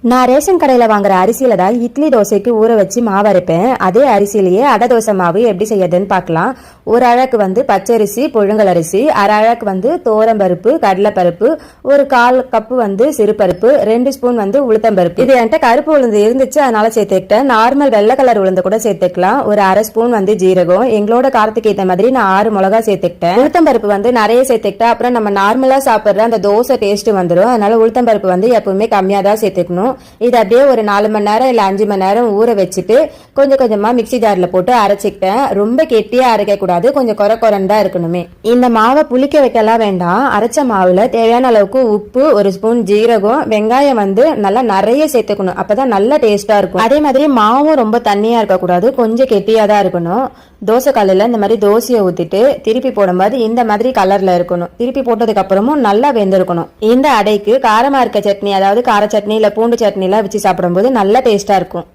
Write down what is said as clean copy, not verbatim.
நான் ரேஷன் கடையில் வாங்குற அரிசியில தான் இட்லி தோசைக்கு ஊற வச்சு மாவு அரைப்பேன். அதே அரிசியிலேயே அடை தோசை மாவு எப்படி செய்யறதுன்னு பார்க்கலாம். ஒரு அழகு பச்சரிசி புழுங்கல் அரிசி, அரை அழகு தோரம்பருப்பு கடலைப்பருப்பு, ஒரு 1/4 கப்பு சிறுபருப்பு, 2 ஸ்பூன் உளுத்தம்பருப்பு. இது என்கிட்ட கருப்பு உளுந்து இருந்துச்சு, அதனால சேர்த்துக்கிட்டேன். நார்மல் வெள்ளை கலர் உளுந்து கூட சேர்த்துக்கலாம். ஒரு அரை ஸ்பூன் ஜீரகம். எங்களோட காரத்துக்கு ஏற்ற மாதிரி நான் 6 மிளகா சேர்த்துக்கிட்டேன். உளுத்தம்பருப்பு நிறைய சேர்த்துக்கிட்டேன். அப்புறம் நம்ம நார்மலா சாப்பிடுற அந்த தோசை டேஸ்ட் வந்துடும். அதனால உளுத்தம்பருப்பு எப்பவுமே கம்மியா தான் சேர்த்துக்கணும். இது அப்படியே ஒரு 4 மணி நேரம் இல்ல 5 மணி நேரம் ஊற வச்சுட்டு கொஞ்சம் கொஞ்சமா மிக்சி ஜார்ல போட்டு அரைச்சிக்கிட்டேன். ரொம்ப கெட்டியா அரைக்க கூடாது, கொஞ்சம் கொரண்டா இருக்கணுமே. இந்த மாவை புளிக்க வைக்கலாம் வேண்டாம். அரைச்ச மாவுல தேவையான அளவுக்கு உப்பு, 1 ஸ்பூன் ஜீரகம், வெங்காயம் நல்லா நிறைய சேர்த்துக்கணும். அப்பதான் நல்ல டேஸ்டா இருக்கும். அதே மாதிரி மாவும் ரொம்ப தண்ணியா இருக்க கூடாது, கொஞ்சம் கெட்டியா தான் இருக்கணும். தோசை கல்லுல இந்த மாதிரி தோசையை ஊத்திட்டு திருப்பி போடும்போது இந்த மாதிரி கலர்ல இருக்கணும். திருப்பி போட்டதுக்கு அப்புறமும் நல்லா வெந்திருக்கணும். இந்த அடைக்கு காரமா இருக்க சட்னி, அதாவது கார சட்னி இல்ல பூண்டு சட்னி எல்லாம் வச்சு சாப்பிடும்போது நல்ல டேஸ்டா இருக்கும்.